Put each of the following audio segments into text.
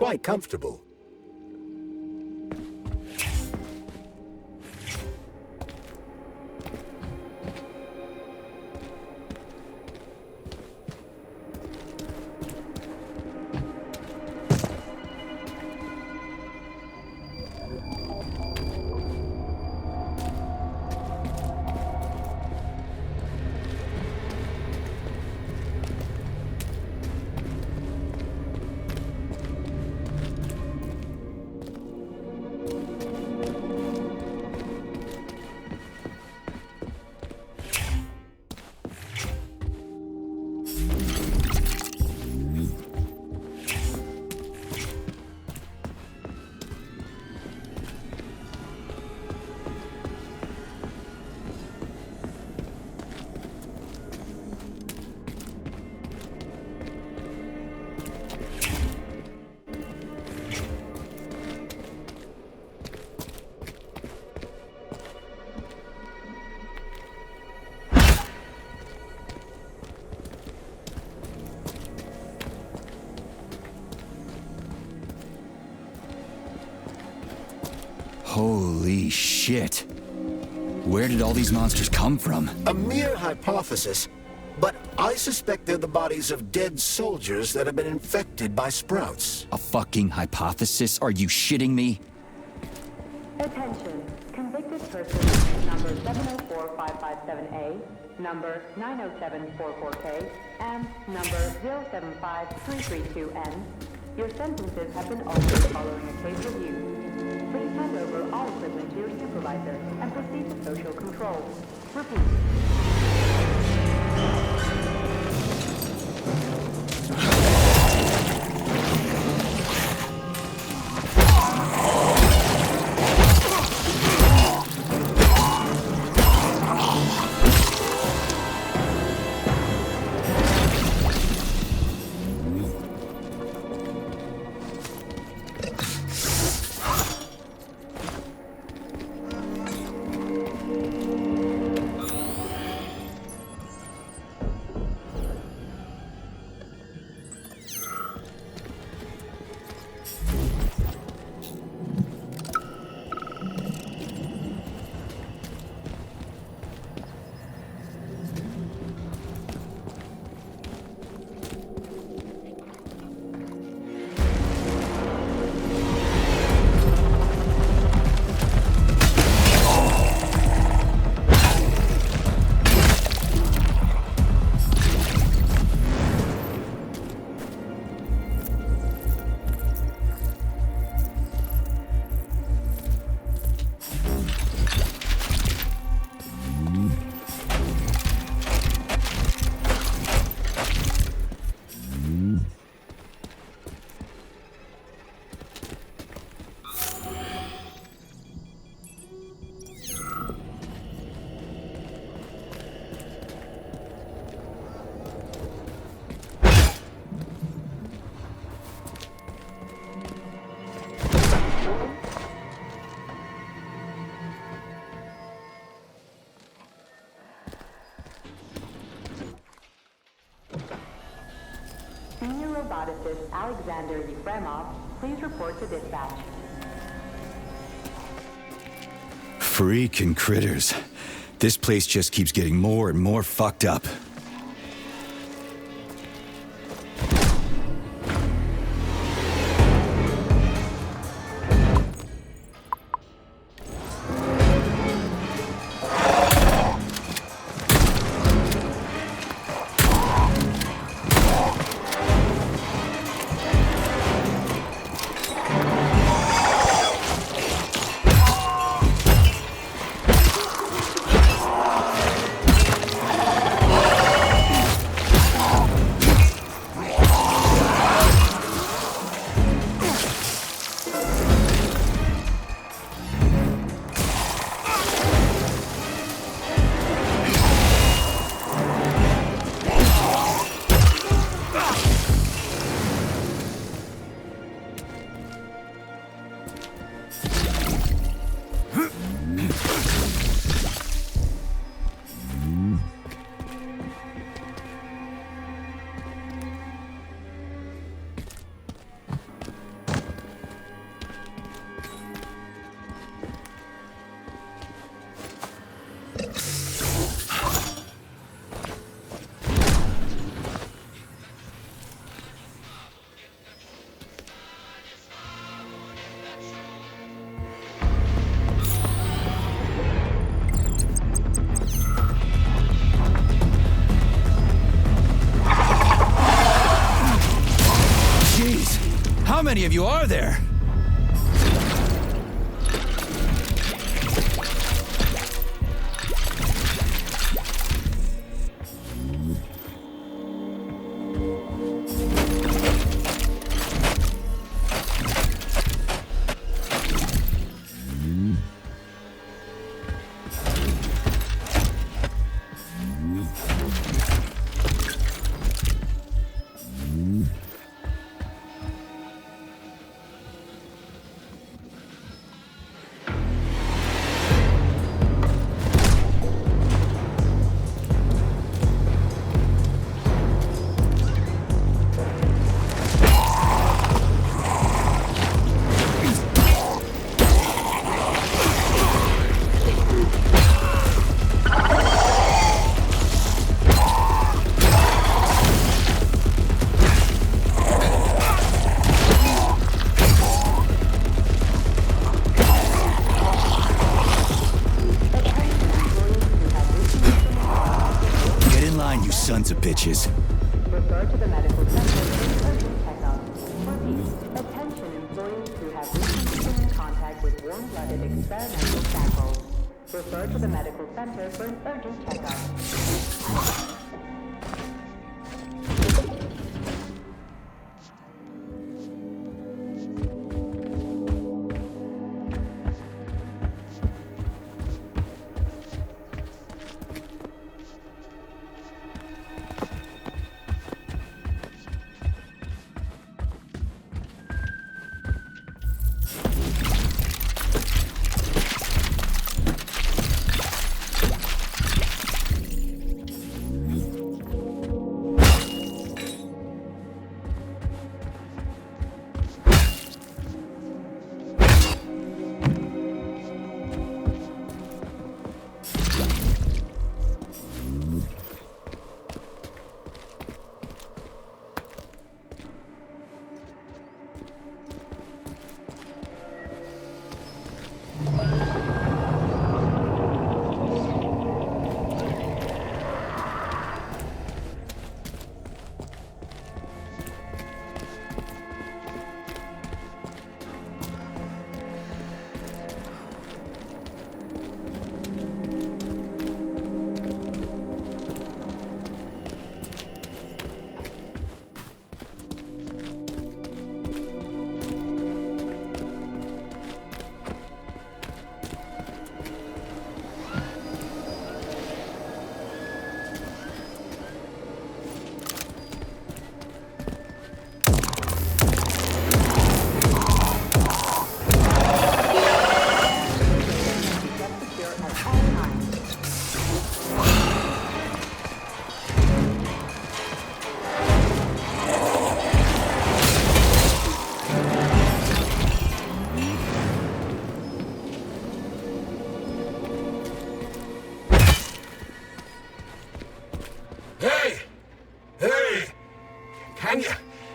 quite comfortable. Holy shit. Where did all these monsters come from? A mere hypothesis, but I suspect they're the bodies of dead soldiers that have been infected by sprouts. A fucking hypothesis? Are you shitting me? Attention. Convicted person number 704557A, number 90744K, and number 075332N. Your sentences have been altered following a case review. Please hand over all equipment to your supervisor and proceed to social control. Repeat. Senior roboticist Alexander Yefremov, please report to dispatch. Freaking critters. This place just keeps getting more and more fucked up. many of you are there? Sons of bitches. Refer to the medical center for urgent checkup. Repeat, attention employees who have recently been in contact with warm-blooded experimental samples. Refer to the medical center for an urgent checkup.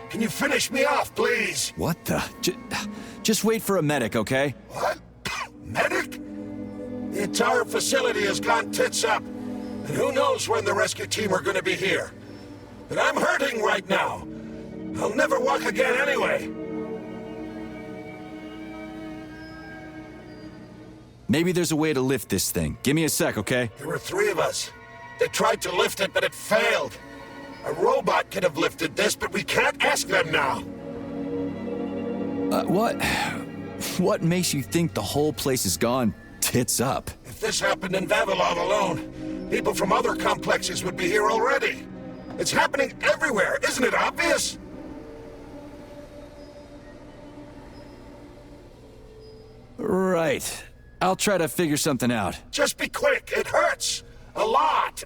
Can you finish me off, please? What the? Just wait for a medic, okay? What? Medic? The entire facility has gone tits up. And who knows when the rescue team are gonna be here. But I'm hurting right now. I'll never walk again anyway. Maybe there's a way to lift this thing. Give me a sec, okay? There were 3 of us. They tried to lift it, but it failed. A robot could have lifted this, but we can't ask them now. What makes you think the whole place has gone tits up? If this happened in Vavilov alone, people from other complexes would be here already. It's happening everywhere, isn't it obvious? Right. I'll try to figure something out. Just be quick, it hurts. A lot.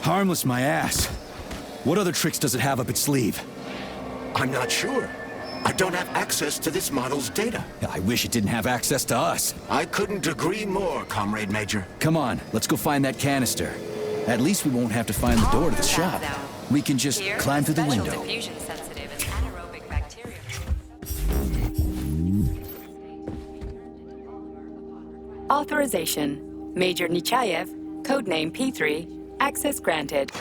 Harmless my ass. What other tricks does it have up its sleeve? I'm not sure. I don't have access to this model's data. I wish it didn't have access to us. I couldn't agree more, Comrade Major. Come on, let's go find that canister. At least we won't have to find the door to the shop. We can just climb through the window. Diffusion sensitive and anaerobic bacteria. Authorization. Major Nechayev, codename P3, access granted.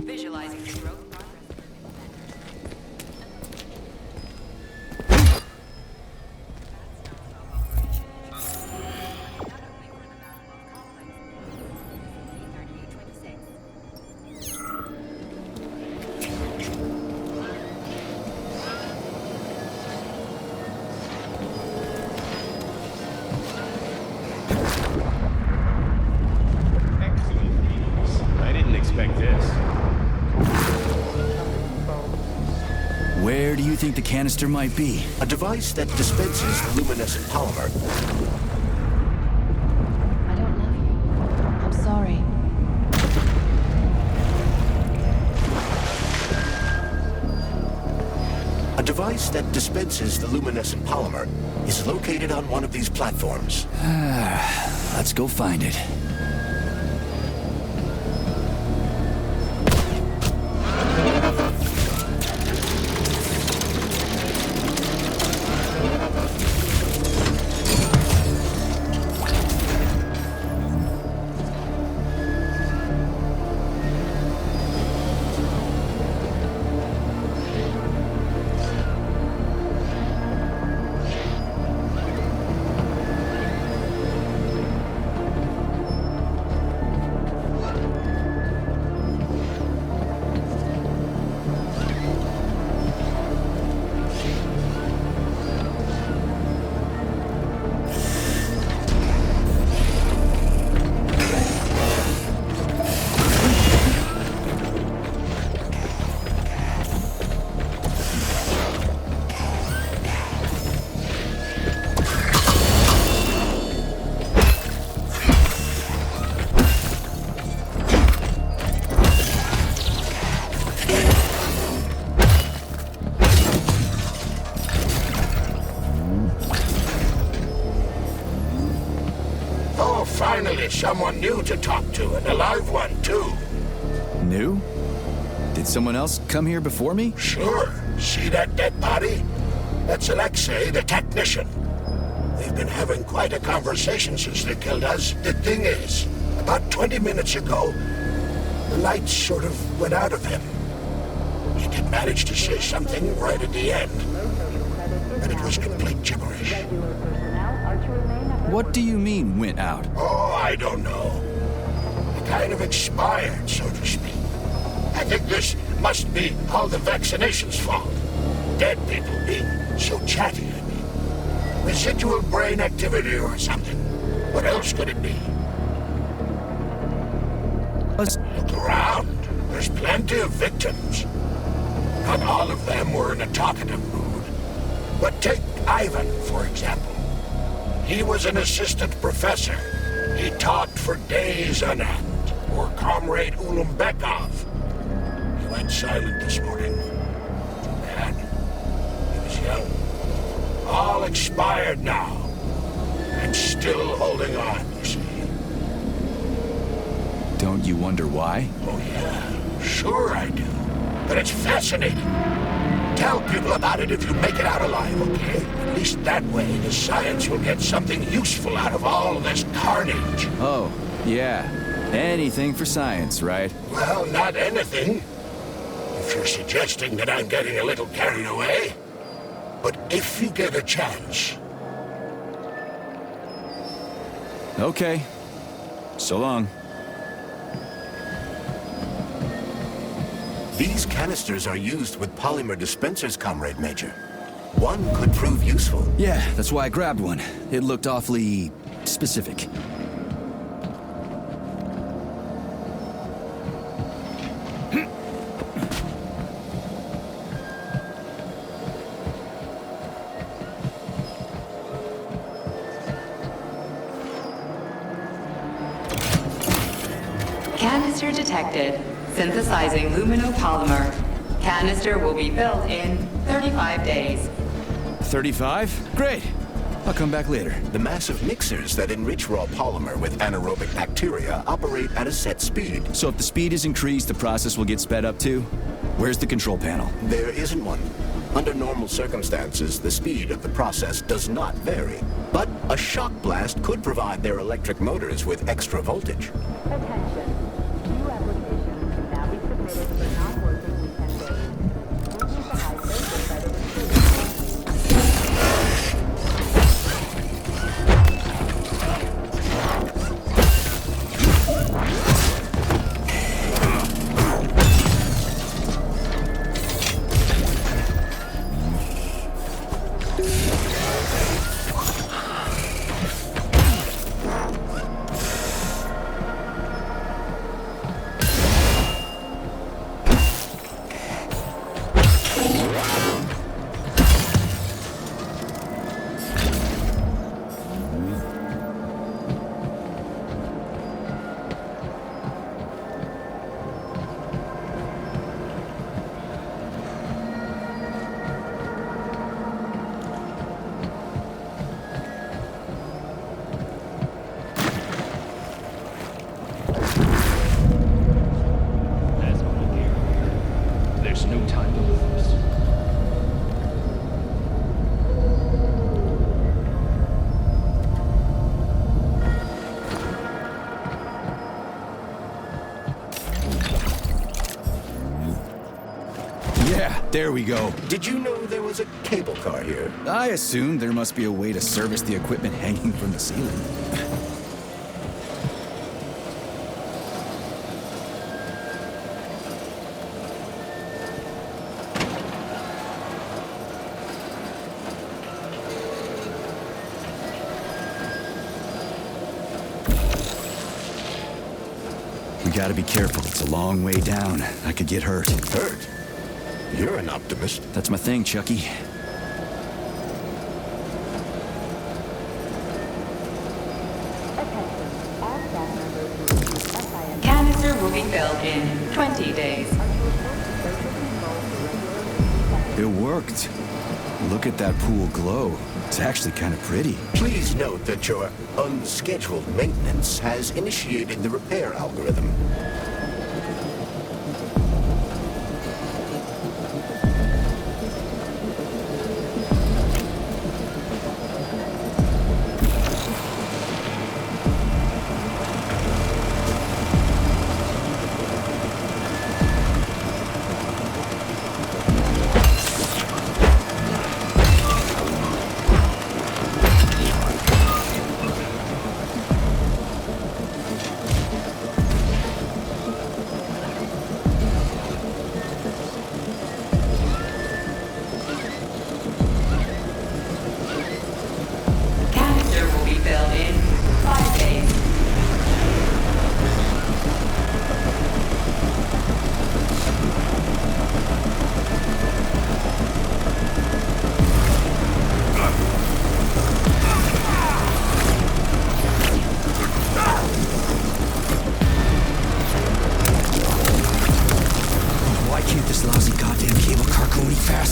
Visualizing the growth progress. I didn't expect this. Where do you think the canister might be? A device that dispenses luminescent polymer. I don't love you. I'm sorry. A device that dispenses the luminescent polymer is located on one of these platforms. Let's go find it. Finally, someone new to talk to, and a live one, too. New? Did someone else come here before me? Sure. See that dead body? That's Alexei, the technician. They've been having quite a conversation since they killed us. The thing is, about 20 minutes ago, the lights sort of went out of him. He did manage to say something right at the end, but it was complete gibberish. What do you mean, went out? Oh, I don't know. He kind of expired, so to speak. I think this must be all the vaccination's fault. Dead people being so chatty, I mean. Residual brain activity or something. What else could it be? Look around. There's plenty of victims. Not all of them were in a talkative mood. But take Ivan, for example. He was an assistant professor. He taught for days on end. Or Comrade Ulumbekov. went silent this morning. Man, he was young. All expired now. And still holding on, you see. Don't you wonder why? Oh, yeah. Sure I do. But it's fascinating. Tell people about it if you make it out alive, okay? At least that way the science will get something useful out of all this carnage. Oh, yeah. Anything for science, right? Well, not anything. If you're suggesting that I'm getting a little carried away. But if you get a chance... Okay. So long. These canisters are used with polymer dispensers, Comrade Major. One could prove useful. Yeah, that's why I grabbed one. It looked awfully specific. Canister detected. Synthesizing luminopolymer. Canister will be built in 35 days. 35? Great. I'll come back later. The massive mixers that enrich raw polymer with anaerobic bacteria operate at a set speed. So if the speed is increased, the process will get sped up too? Where's the control panel? There isn't one. Under normal circumstances, the speed of the process does not vary. But a shock blast could provide their electric motors with extra voltage. Attention. New applications can now be submitted for non-working weekend days. We'll use the high dosage by the recruiter. That's all here. There's no time to lose. Yeah, there we go. Did you know there was a cable car here? I assumed there must be a way to service the equipment hanging from the ceiling. We gotta be careful. It's a long way down. I could get hurt. Hurt? You're an optimist. That's my thing, Chucky. Attention. All staff members who receive SIM Canister will be filled in 20 days. are to report to social control for regular It worked. Look at that pool glow. It's actually kind of pretty. Please note that your unscheduled maintenance has initiated the repair algorithm.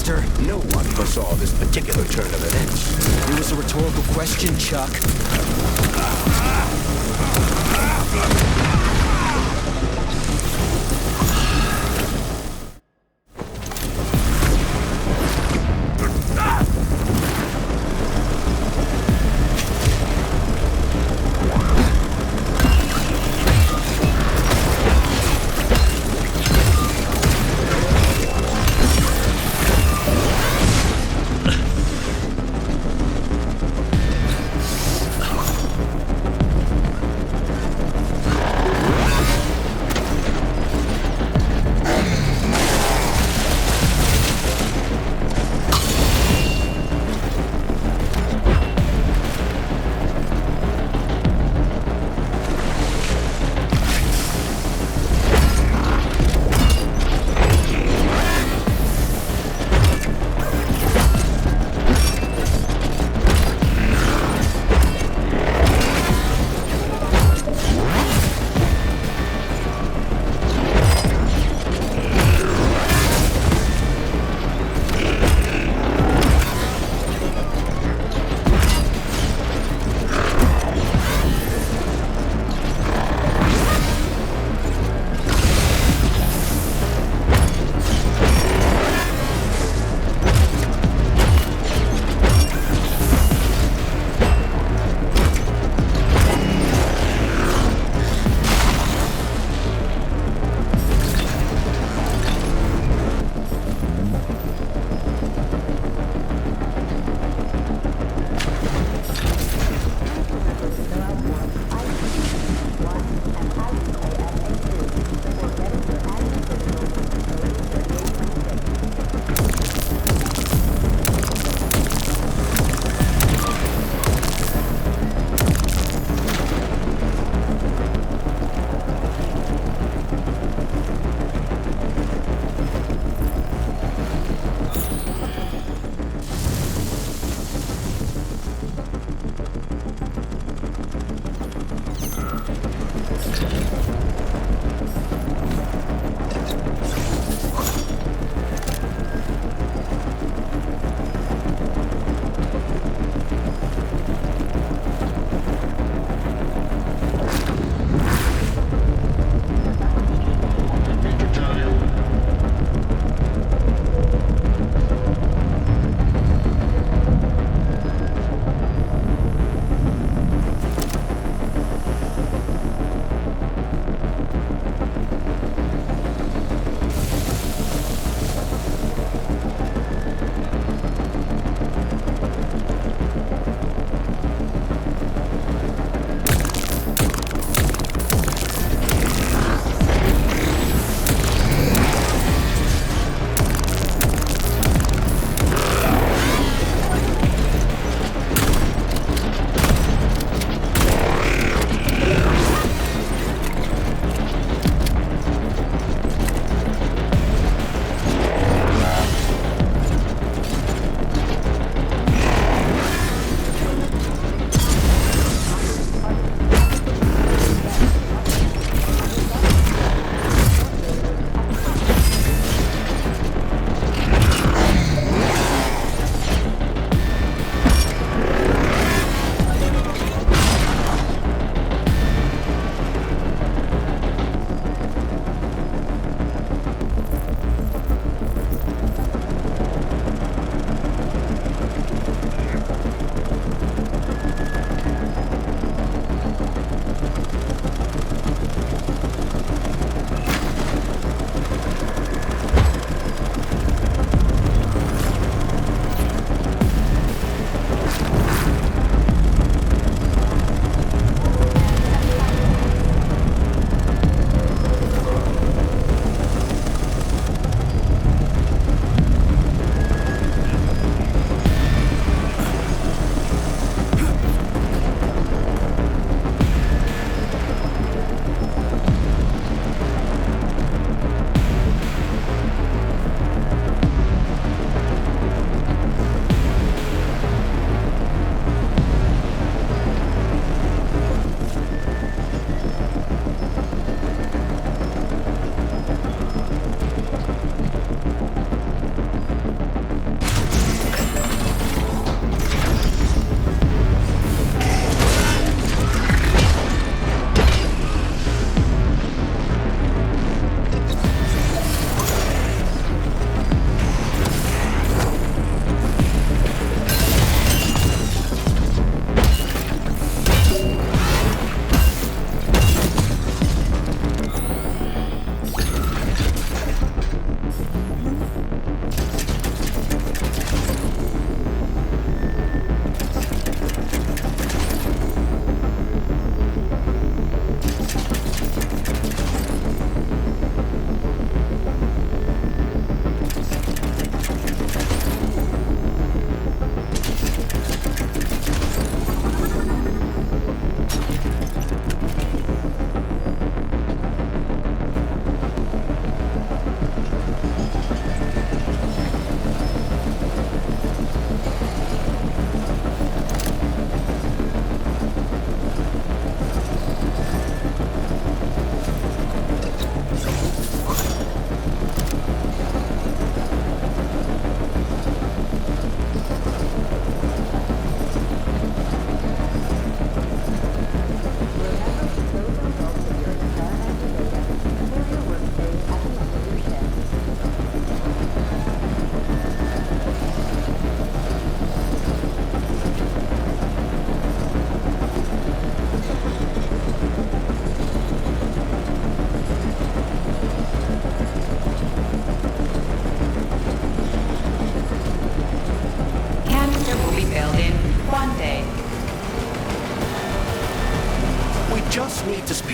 Master. No one foresaw this particular turn of events. It was a rhetorical question, Chuck.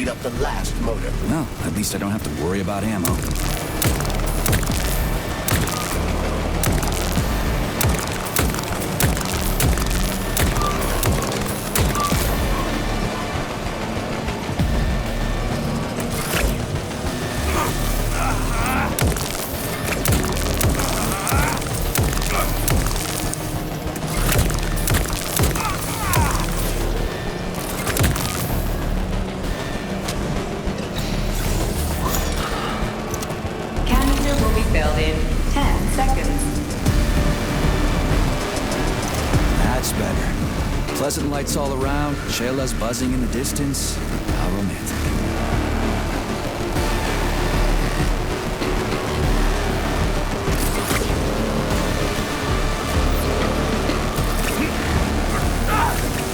speed up the last motor. Well, at least I don't have to worry about ammo. Canister will be filled in 10 seconds. That's better. Pleasant lights all around, Shayla's buzzing in the distance. How romantic.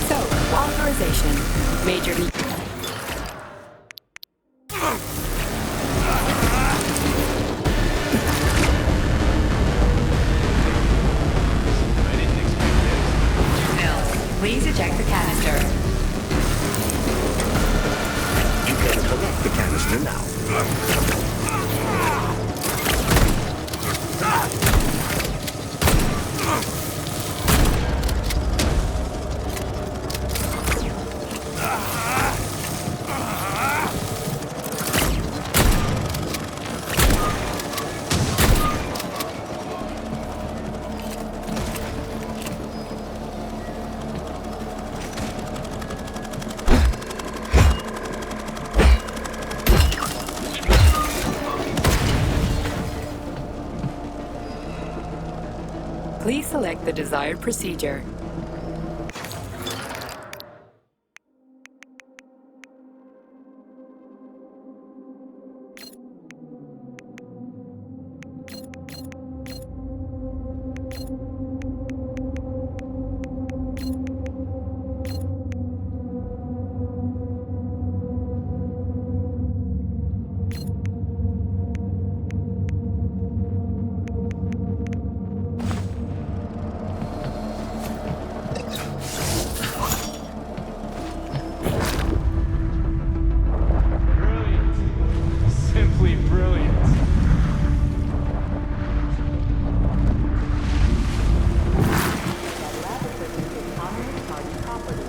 So, authorization. Major League. Please eject the canister. You can collect the canister now. Please select the desired procedure. Brilliant. Simply brilliant. That lab equipment is commonly party property.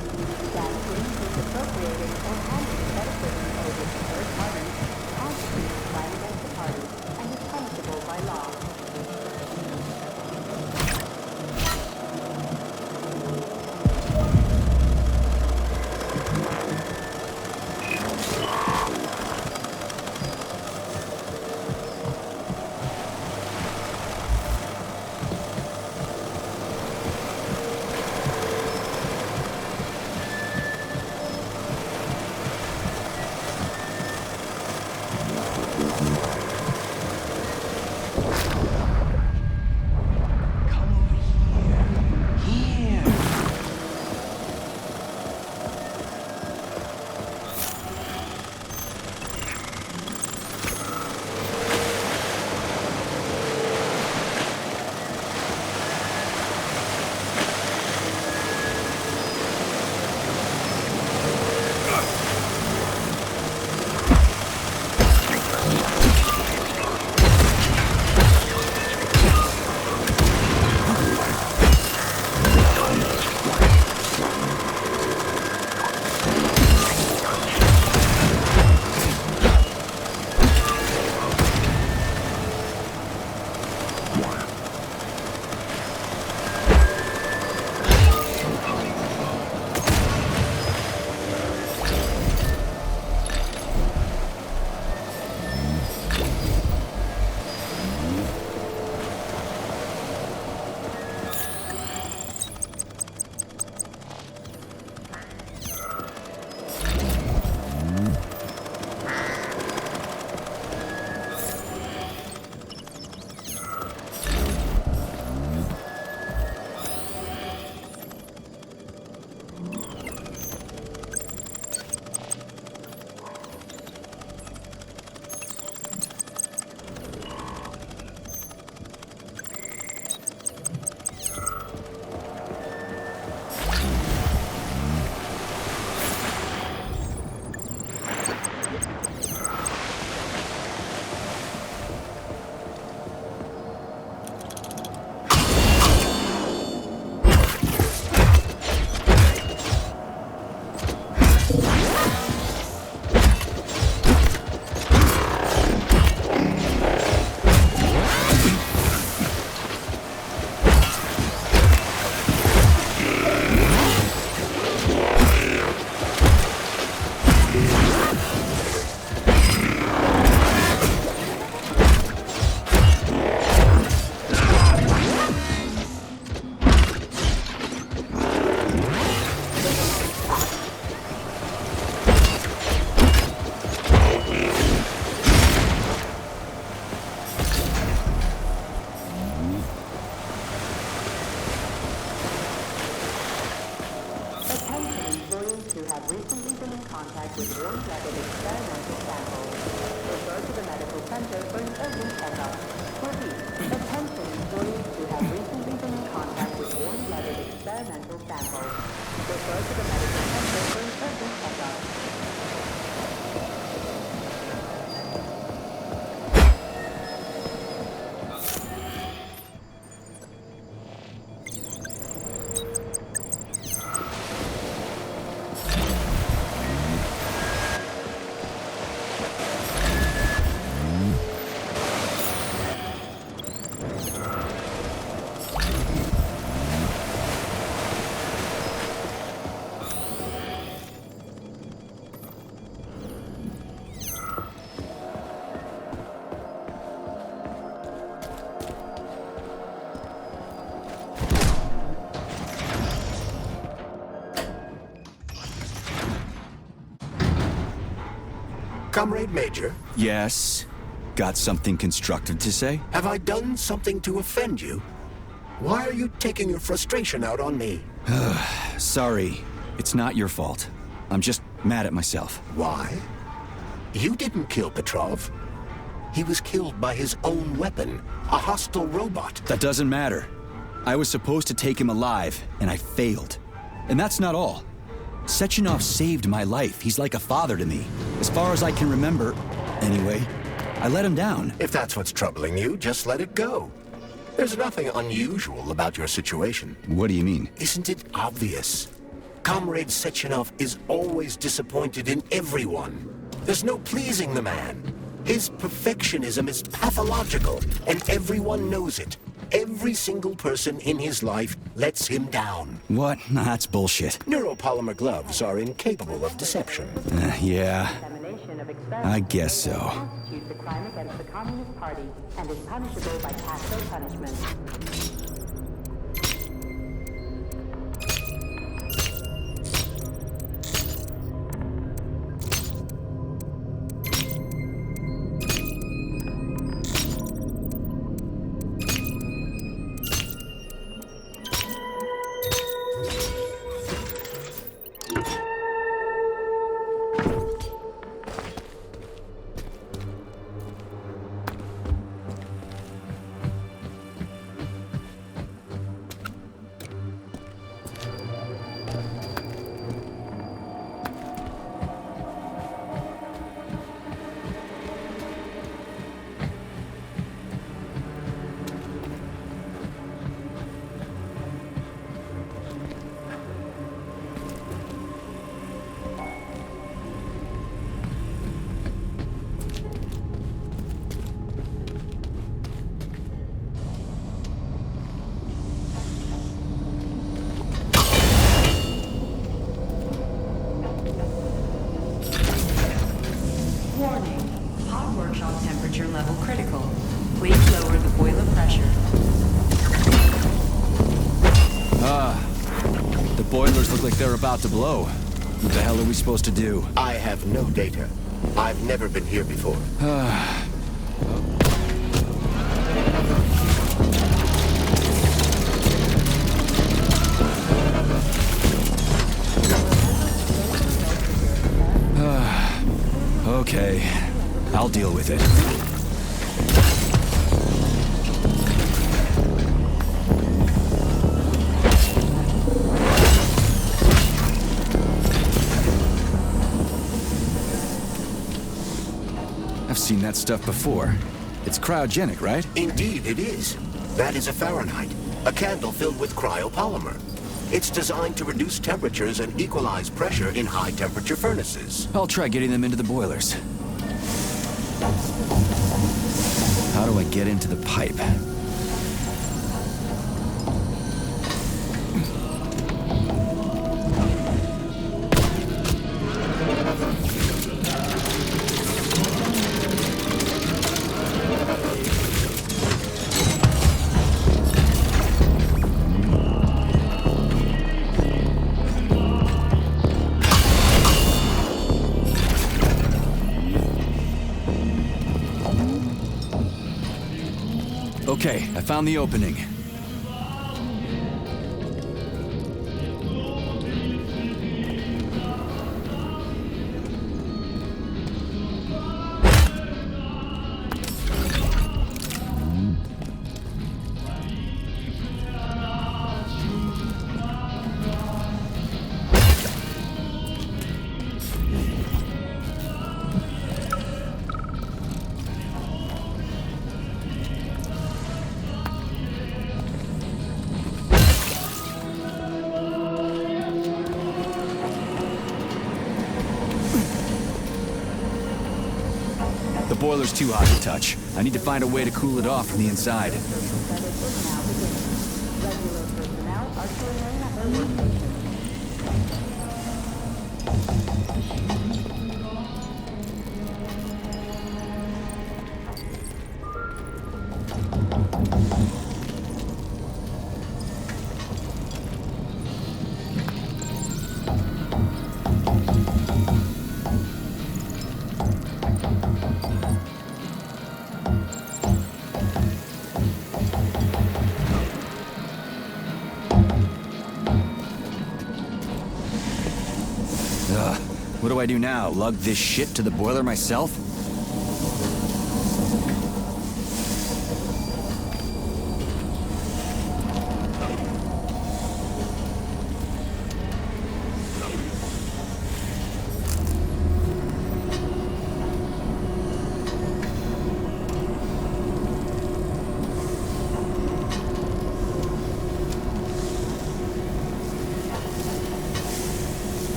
That means misappropriating or handling said equipment over to third parties constitutes a crime against the party and is punishable by law. Come over here. Here. Comrade Major, Yes? Got something constructive to say? have I done something to offend you? Why are you taking your frustration out on me? Sorry, it's not your fault. I'm just mad at myself. Why? You didn't kill Petrov. He was killed by his own weapon, a hostile robot. That doesn't matter. I was supposed to take him alive, and I failed. And that's not all. Sechenov saved my life. He's like a father to me. As far as I can remember, anyway, I let him down. If that's what's troubling you, just let it go. There's nothing unusual about your situation. What do you mean? Isn't it obvious? Comrade Sechenov is always disappointed in everyone. There's no pleasing the man. His perfectionism is pathological, and everyone knows it. Every single person in his life lets him down. What? Nah, that's bullshit. Neuropolymer gloves are incapable of deception. Yeah, Dissemination of I guess so. constitutes a crime against the Communist Party and is punishable by capital punishment. Warning. Hot workshop temperature level critical. Please lower the boiler pressure. The boilers look like they're about to blow. What the hell are we supposed to do? I have no data. I've never been here before. Okay, I'll deal with it. I've seen that stuff before. It's cryogenic, right? Indeed, it is. That is a Fahrenheit, a candle filled with cryopolymer. It's designed to reduce temperatures and equalize pressure in high-temperature furnaces. I'll try getting them into the boilers. How do I get into the pipe? Okay, I found the opening. The boiler's too hot to touch. I need to find a way to cool it off from the inside. What do I do now? Lug this shit to the boiler myself?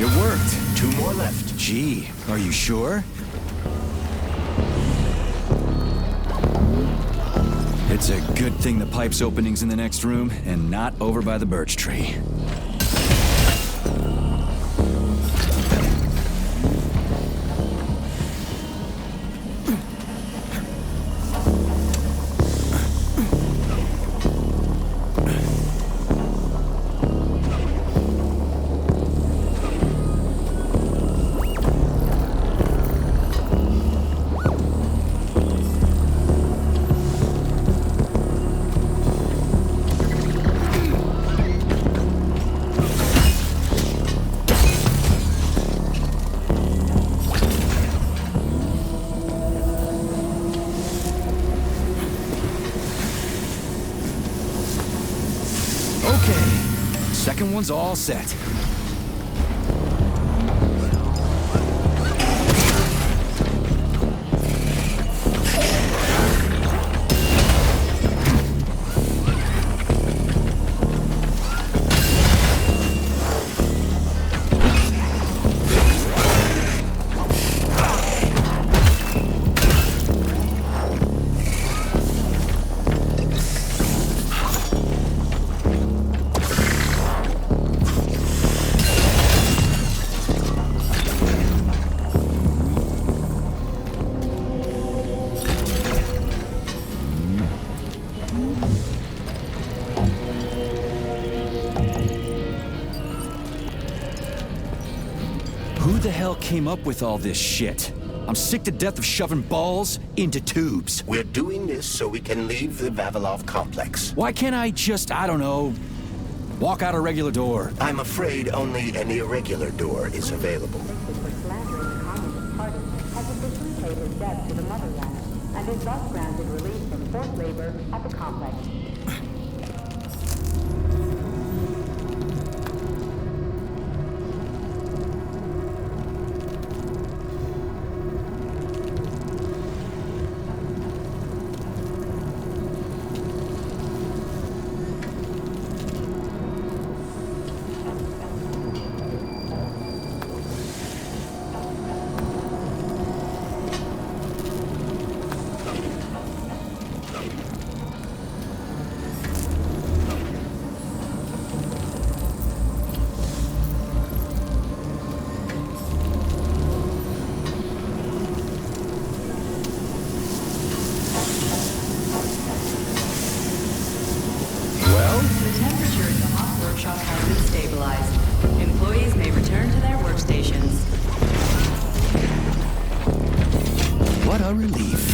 It worked. 2 more left. Gee, are you sure? It's a good thing the pipe's opening's in the next room and not over by the birch tree. Second one's all set. Who the hell came up with all this shit? I'm sick to death of shoving balls into tubes. We're doing this so we can leave the Vavilov complex. Why can't I just, I don't know, walk out a regular door? I'm afraid only an irregular door is available. For slandering the Communist Party, has officially paid his debt to the motherland, and is thus granted release from forced labor at the complex. The temperature in the hot workshop has been stabilized. Employees may return to their workstations. What a relief.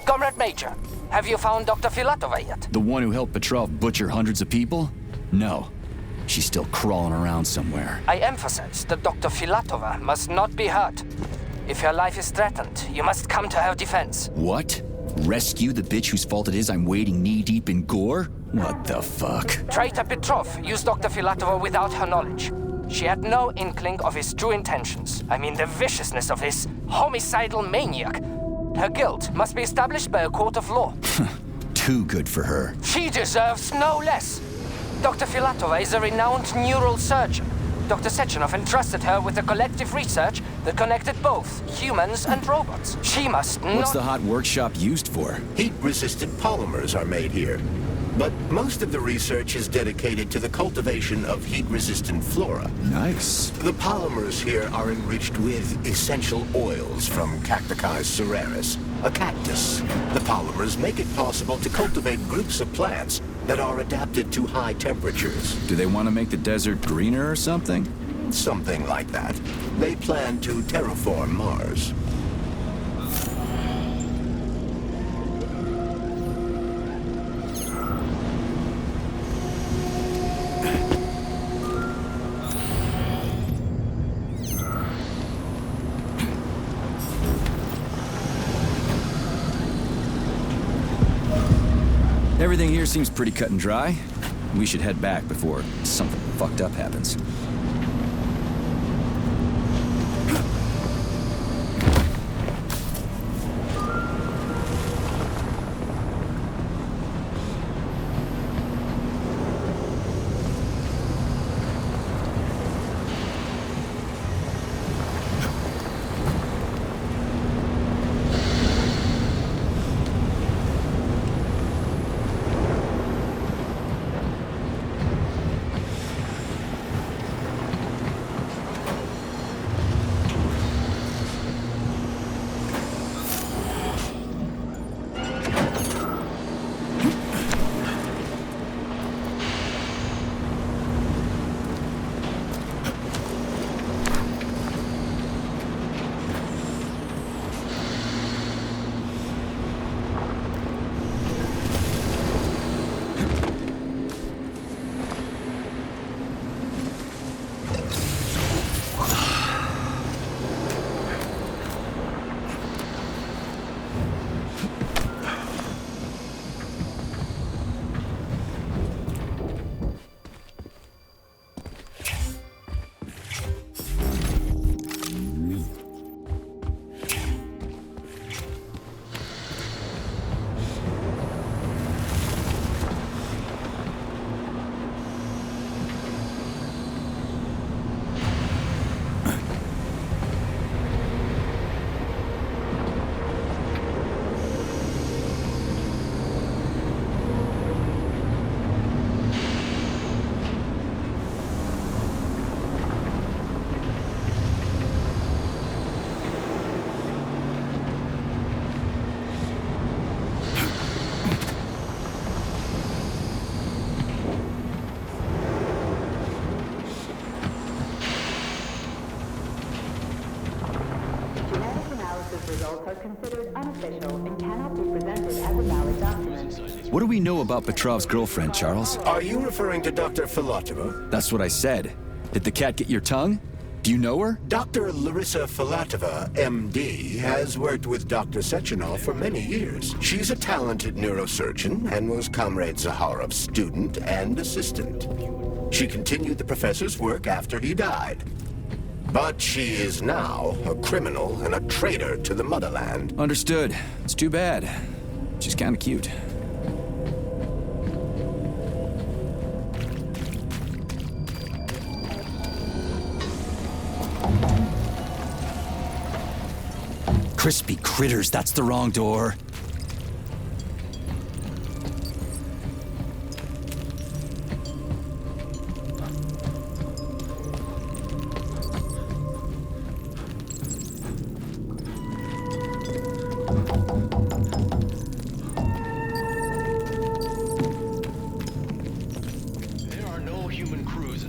Comrade Major, have you found Dr. Filatova yet? The one who helped Petrov butcher hundreds of people? No. She's still crawling around somewhere. I emphasize that Dr. Filatova must not be hurt. If her life is threatened, you must come to her defense. What? Rescue the bitch whose fault it is I'm wading knee-deep in gore? What the fuck? Traitor Petrov used Dr. Filatova without her knowledge. She had no inkling of his true intentions. I mean the viciousness of this homicidal maniac. Her guilt must be established by a court of law. Too good for her. She deserves no less. Dr. Filatova is a renowned neural surgeon. Dr. Sechenov entrusted her with a collective research that connected both humans and robots. She must not... What's the hot workshop used for? Heat-resistant polymers are made here. But most of the research is dedicated to the cultivation of heat-resistant flora. Nice. The polymers here are enriched with essential oils from Cacticus cereris, a cactus. The polymers make it possible to cultivate groups of plants that are adapted to high temperatures. Do they want to make the desert greener or something? Something like that. They plan to terraform Mars. Everything here seems pretty cut and dry. We should head back before something fucked up happens. Results are considered unofficial and cannot be presented as a valid document. What do we know about Petrov's girlfriend, Charles? Are you referring to Dr. Filatova? That's what I said. Did the cat get your tongue? Do you know her? Dr. Larissa Filatova, MD, has worked with Dr. Sechenov for many years. She's a talented neurosurgeon and was Comrade Zaharov's student and assistant. She continued the professor's work after he died. But she is now a criminal and a traitor to the motherland. Understood. It's too bad. She's kind of cute. Crispy critters, that's the wrong door. There are no human crews.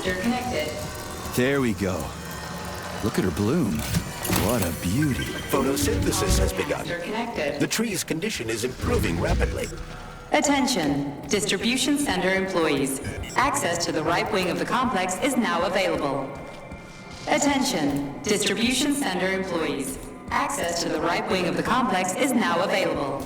Canister connected. There we go. Look at her bloom. What a beauty. Photosynthesis has begun. Canister connected. The tree's condition is improving rapidly. Attention, Distribution Center employees. Access to the right wing of the complex is now available. Attention, Distribution Center employees. Access to the right wing of the complex is now available.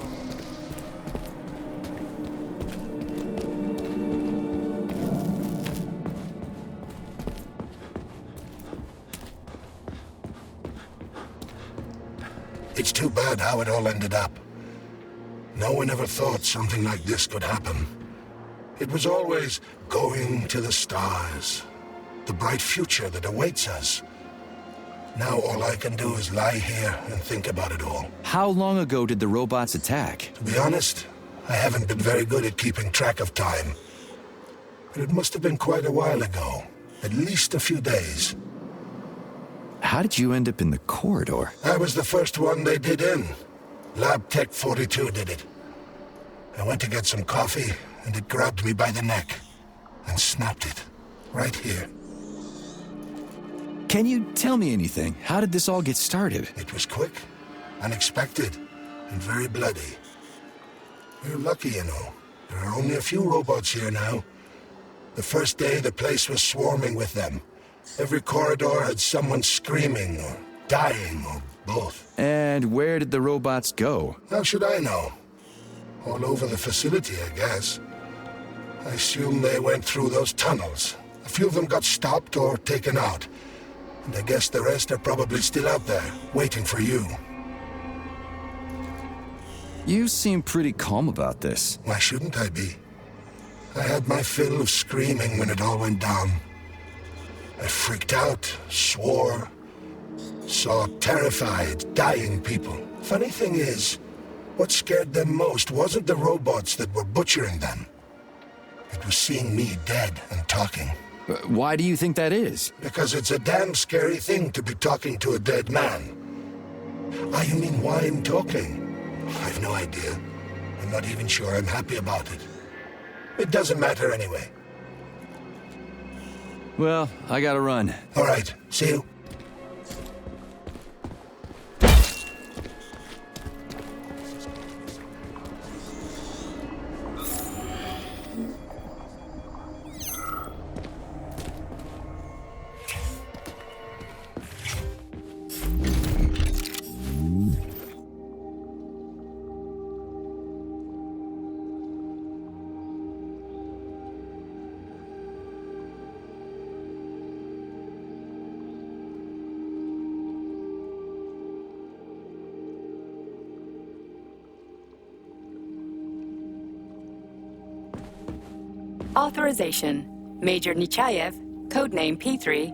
It's too bad how it all ended up. No one ever thought something like this could happen. It was always going to the stars, the bright future that awaits us. Now all I can do is lie here and think about it all. How long ago did the robots attack? To be honest, I haven't been very good at keeping track of time. But it must have been quite a while ago, at least a few days. How did you end up in the corridor? I was the first one they did in. Lab Tech 42 did it. I went to get some coffee, and it grabbed me by the neck and snapped it. Right here. Can you tell me anything? How did this all get started? It was quick, unexpected, and very bloody. We're lucky, you know. There are only a few robots here now. The first day, the place was swarming with them. Every corridor had someone screaming, or dying, or both. And where did the robots go? How should I know? All over the facility, I guess. I assume they went through those tunnels. A few of them got stopped or taken out. And I guess the rest are probably still out there, waiting for you. You seem pretty calm about this. Why shouldn't I be? I had my fill of screaming when it all went down. I freaked out, swore, saw terrified, dying people. Funny thing is, what scared them most wasn't the robots that were butchering them. It was seeing me dead and talking. Why do you think that is? Because it's a damn scary thing to be talking to a dead man. Ah, you mean why I'm talking? I've no idea. I'm not even sure I'm happy about it. It doesn't matter anyway. Well, I gotta run. All right, see you. Authorization. Major Nechayev, codename P3,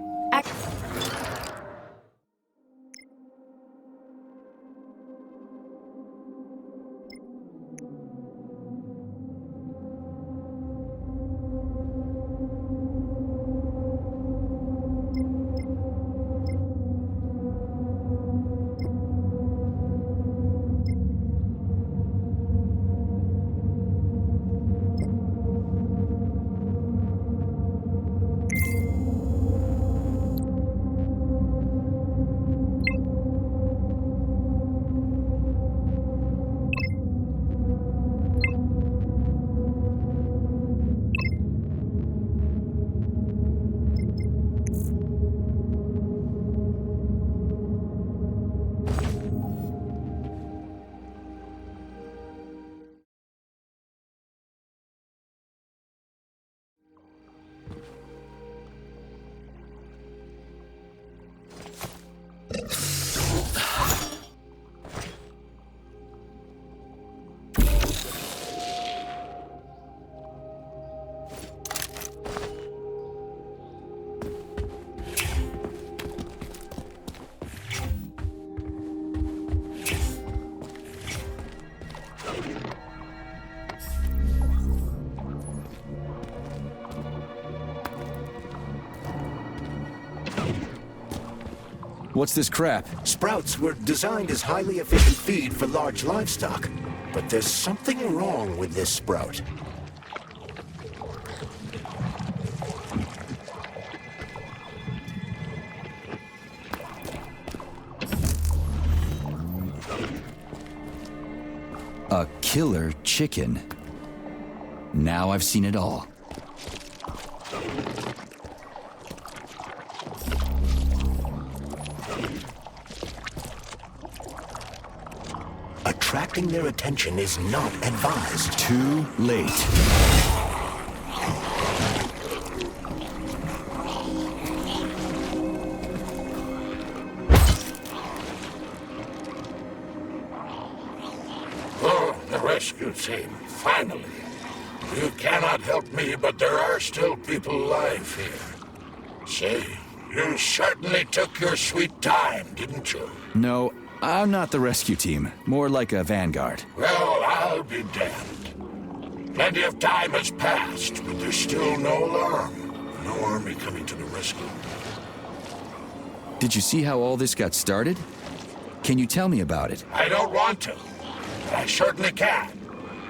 What's this crap? Sprouts were designed as highly efficient feed for large livestock. But there's something wrong with this sprout. Killer chicken. Now I've seen it all. Attracting their attention is not advised. Too late. Oh, the rescue team, finally. You cannot help me, but there are still people alive here. Say, you certainly took your sweet time, didn't you? No, I'm not the rescue team. More like a vanguard. Well, I'll be damned. Plenty of time has passed, but there's still no alarm. No army coming to the rescue. Did you see how all this got started? Can you tell me about it? I don't want to, but I certainly can.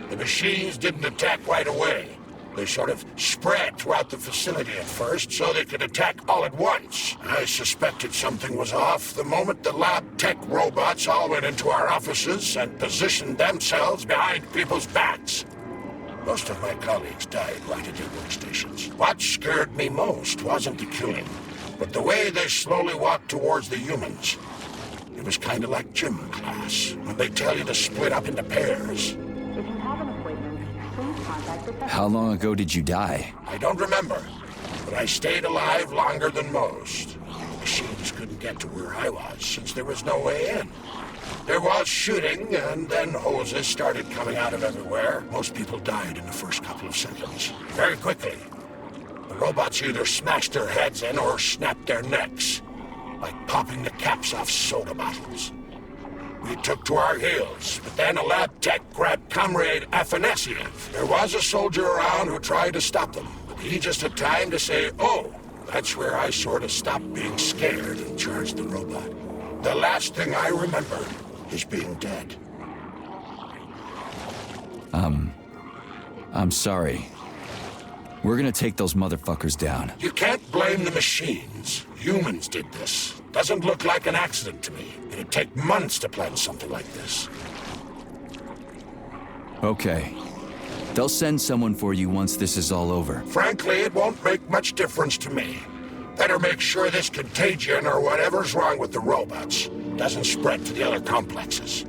The machines didn't attack right away. They sort of spread throughout the facility at first, so they could attack all at once. I suspected something was off the moment the lab tech robots all went into our offices and positioned themselves behind people's backs. Most of my colleagues died right at their workstations. What scared me most wasn't the killing, but the way they slowly walked towards the humans. It was kind of like gym class, when they tell you to split up into pairs. If you have an appointment, please contact the How long ago did you die? I don't remember, but I stayed alive longer than most. The machines couldn't get to where I was, since there was no way in. There was shooting, and then hoses started coming out of everywhere. Most people died in the first couple of seconds. Very quickly. The robots either smashed their heads in or snapped their necks, like popping the caps off soda bottles. We took to our heels, but then a lab tech grabbed Comrade Afanasiev. There was a soldier around who tried to stop them, but he just had time to say, "Oh." That's where I sort of stopped being scared and charged the robot. The last thing I remember is being dead. I'm sorry. We're gonna take those motherfuckers down. You can't blame the machines. Humans did this. Doesn't look like an accident to me. It'd take months to plan something like this. Okay. They'll send someone for you once this is all over. Frankly, it won't make much difference to me. Better make sure this contagion or whatever's wrong with the robots doesn't spread to the other complexes.